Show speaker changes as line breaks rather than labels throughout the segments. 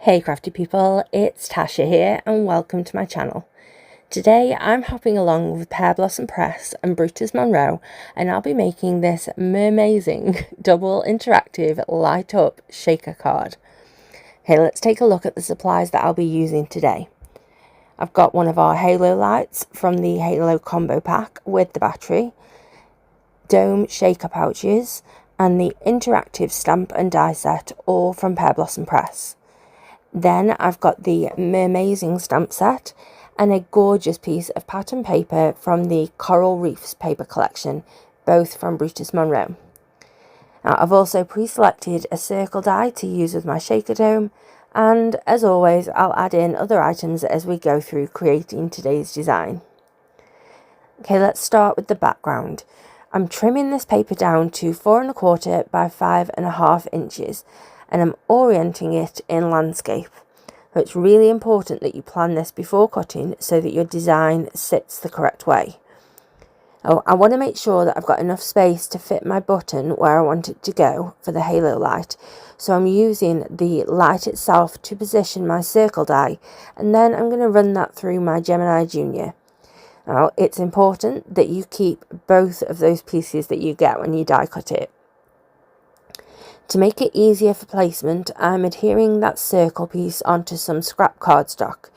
Hey crafty people, it's Tasha here and welcome to my channel. Today I'm hopping along with Pear Blossom Press and Brutus Monroe and I'll be making this mermazing double interactive light up shaker card. Okay, let's take a look at the supplies that I'll be using today. I've got one of our halo lights from the halo combo pack with the battery, dome shaker pouches and the interactive stamp and die set, all from Pear Blossom Press. Then I've got the mermazing stamp set and a gorgeous piece of pattern paper from the Coral Reefs paper collection, both from Brutus Monroe. Now I've also pre-selected a circle die to use with my shaker dome, and as always I'll add in other items as we go through creating today's design. Okay, let's start with the background. I'm trimming this paper down to 4 1/4 by 5 1/2 inches. And I'm orienting it in landscape. So it's really important that you plan this before cutting so that your design sits the correct way. Oh, I want to make sure that I've got enough space to fit my button where I want it to go for the halo light. So I'm using the light itself to position my circle die, and then I'm going to run that through my Gemini Junior. Now it's important that you keep both of those pieces that you get when you die cut it. To make it easier for placement, I'm adhering that circle piece onto some scrap cardstock.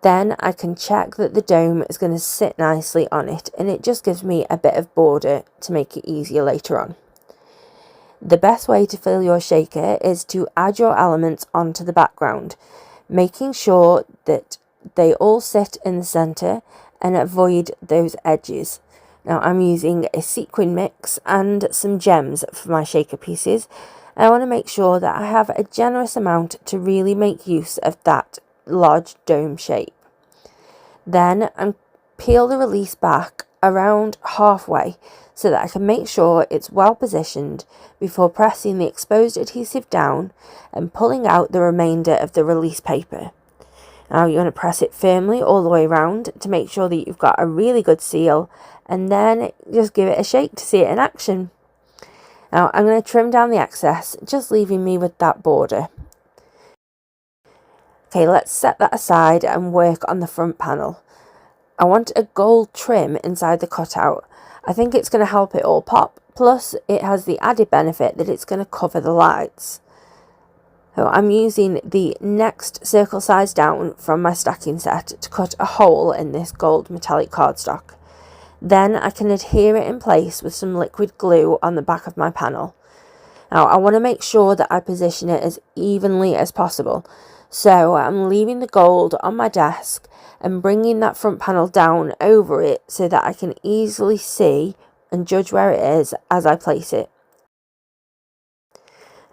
Then I can check that the dome is going to sit nicely on it, and it just gives me a bit of border to make it easier later on. The best way to fill your shaker is to add your elements onto the background, making sure that they all sit in the centre and avoid those edges. Now I'm using a sequin mix and some gems for my shaker pieces. I want to make sure that I have a generous amount to really make use of that large dome shape. Then I'm peel the release back around halfway so that I can make sure it's well positioned before pressing the exposed adhesive down and pulling out the remainder of the release paper. Now you're going to press it firmly all the way around to make sure that you've got a really good seal, and then just give it a shake to see it in action. Now I'm going to trim down the excess, just leaving me with that border. Okay, let's set that aside and work on the front panel. I want a gold trim inside the cutout. I think it's going to help it all pop, plus it has the added benefit that it's going to cover the lights. So I'm using the next circle size down from my stacking set to cut a hole in this gold metallic cardstock. Then I can adhere it in place with some liquid glue on the back of my panel. Now I want to make sure that I position it as evenly as possible. So I'm leaving the gold on my desk and bringing that front panel down over it so that I can easily see and judge where it is as I place it.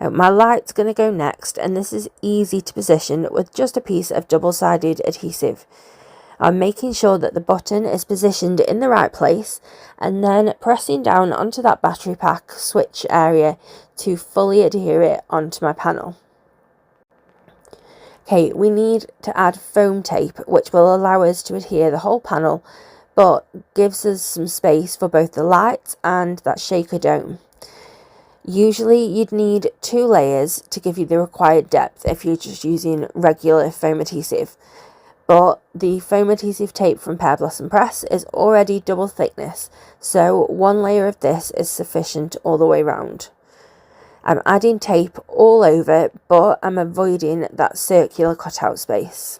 My light's going to go next, and this is easy to position with just a piece of double-sided adhesive. I'm making sure that the button is positioned in the right place and then pressing down onto that battery pack switch area to fully adhere it onto my panel. Okay, we need to add foam tape, which will allow us to adhere the whole panel but gives us some space for both the lights and that shaker dome. Usually you'd need 2 layers to give you the required depth if you're just using regular foam adhesive. But the foam adhesive tape from Pear Blossom Press is already double thickness, so 1 layer of this is sufficient all the way round. I'm adding tape all over, but I'm avoiding that circular cutout space.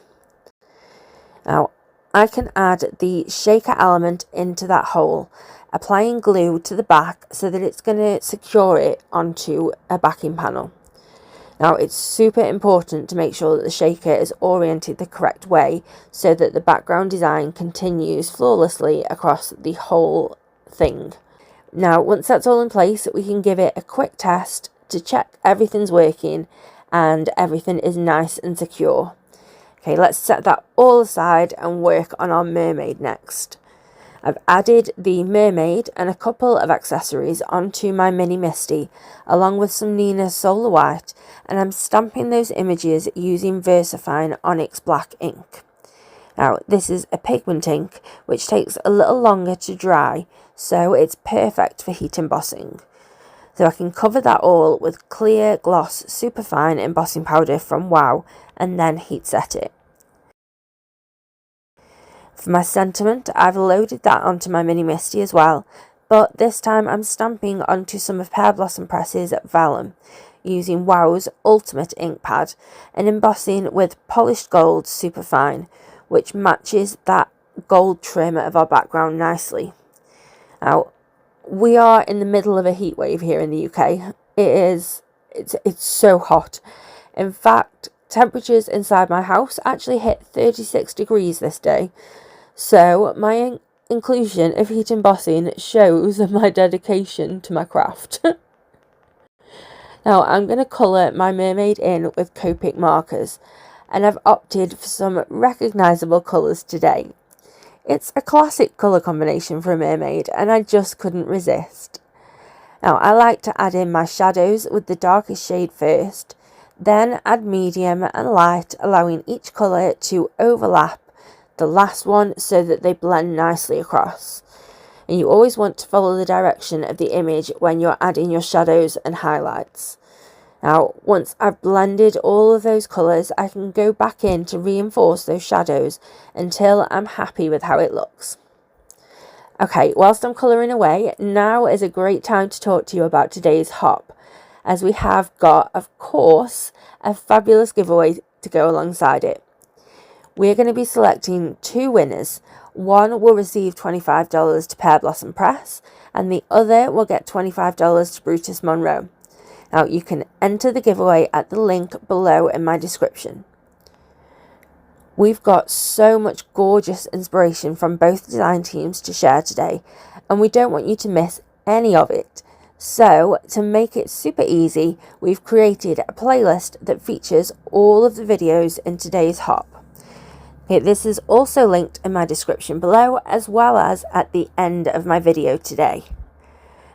Now I can add the shaker element into that hole, applying glue to the back so that it's going to secure it onto a backing panel. Now it's super important to make sure that the shaker is oriented the correct way so that the background design continues flawlessly across the whole thing. Now once that's all in place, we can give it a quick test to check everything's working and everything is nice and secure. Okay, let's set that all aside and work on our mermaid next. I've added the mermaid and a couple of accessories onto my mini Misty, along with some Nina Solar White, and I'm stamping those images using VersaFine Onyx Black ink. Now this is a pigment ink which takes a little longer to dry, so it's perfect for heat embossing. So I can cover that all with clear gloss superfine embossing powder from Wow and then heat set it. For my sentiment, I've loaded that onto my mini Misty as well, but this time I'm stamping onto some of Pear Blossom Press's vellum using Wow's Ultimate ink pad and embossing with polished gold superfine, which matches that gold trim of our background nicely. Now, we are in the middle of a heat wave here in the UK. It's so hot. In fact, temperatures inside my house actually hit 36 degrees this day. So my inclusion of heat embossing shows my dedication to my craft. Now I'm going to colour my mermaid in with Copic markers, and I've opted for some recognisable colours today. It's a classic colour combination for a mermaid and I just couldn't resist. Now I like to add in my shadows with the darkest shade first, then add medium and light, allowing each colour to overlap the last one so that they blend nicely across. And you always want to follow the direction of the image when you're adding your shadows and highlights. Now, once I've blended all of those colours, I can go back in to reinforce those shadows until I'm happy with how it looks. Okay, whilst I'm colouring away, now is a great time to talk to you about today's hop, as we have got, of course, a fabulous giveaway to go alongside it. We're going to be selecting 2 winners. One will receive $25 to Pear Blossom Press and the other will get $25 to Brutus Monroe. Now you can enter the giveaway at the link below in my description. We've got so much gorgeous inspiration from both design teams to share today, and we don't want you to miss any of it. So to make it super easy, we've created a playlist that features all of the videos in today's hop. This is also linked in my description below, as well as at the end of my video today.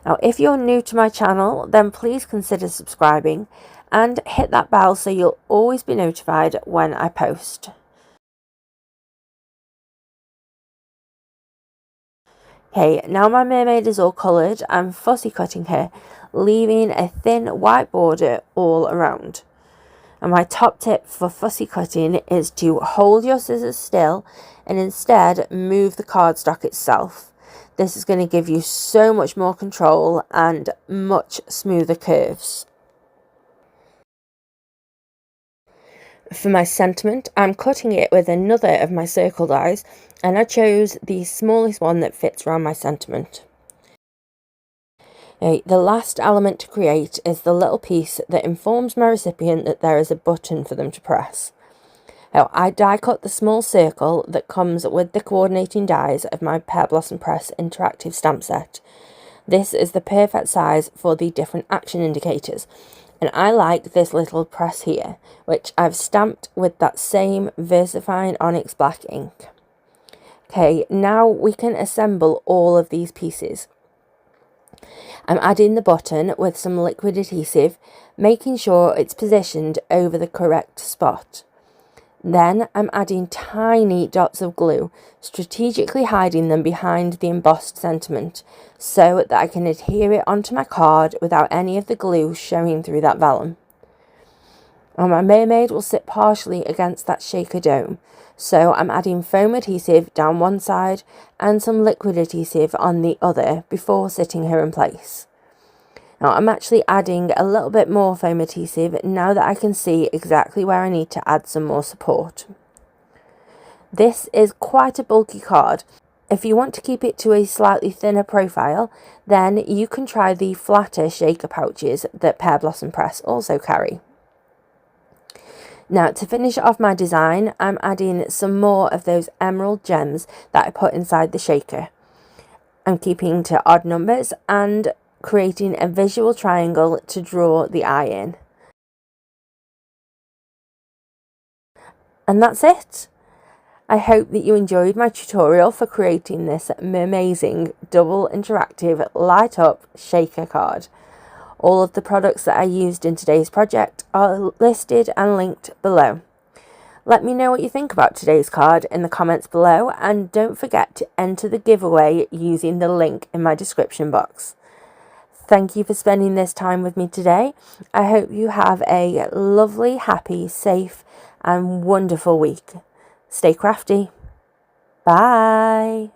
Now, if you're new to my channel, then please consider subscribing and hit that bell so you'll always be notified when I post. Okay, now my mermaid is all coloured, I'm fussy cutting her, leaving a thin white border all around. And my top tip for fussy cutting is to hold your scissors still and instead move the cardstock itself. This is going to give you so much more control and much smoother curves. For my sentiment, I'm cutting it with another of my circle dies, and I chose the smallest one that fits around my sentiment. Now, the last element to create is the little piece that informs my recipient that there is a button for them to press. Now, I die cut the small circle that comes with the coordinating dies of my Pear Blossom Press interactive stamp set. This is the perfect size for the different action indicators, and I like this little press here, which I've stamped with that same VersaFine Onyx black ink. Okay, now we can assemble all of these pieces. I'm adding the button with some liquid adhesive, making sure it's positioned over the correct spot. Then I'm adding tiny dots of glue, strategically hiding them behind the embossed sentiment so that I can adhere it onto my card without any of the glue showing through that vellum. And my mermaid will sit partially against that shaker dome, so I'm adding foam adhesive down one side and some liquid adhesive on the other before sitting her in place. Now I'm actually adding a little bit more foam adhesive now that I can see exactly where I need to add some more support. This is quite a bulky card. If you want to keep it to a slightly thinner profile, then you can try the flatter shaker pouches that Pear Blossom Press also carry. Now, to finish off my design, I'm adding some more of those emerald gems that I put inside the shaker. I'm keeping to odd numbers and creating a visual triangle to draw the eye in. And that's it. I hope that you enjoyed my tutorial for creating this amazing double interactive light up shaker card. All of the products that I used in today's project are listed and linked below. Let me know what you think about today's card in the comments below, and don't forget to enter the giveaway using the link in my description box. Thank you for spending this time with me today. I hope you have a lovely, happy, safe and wonderful week. Stay crafty. Bye.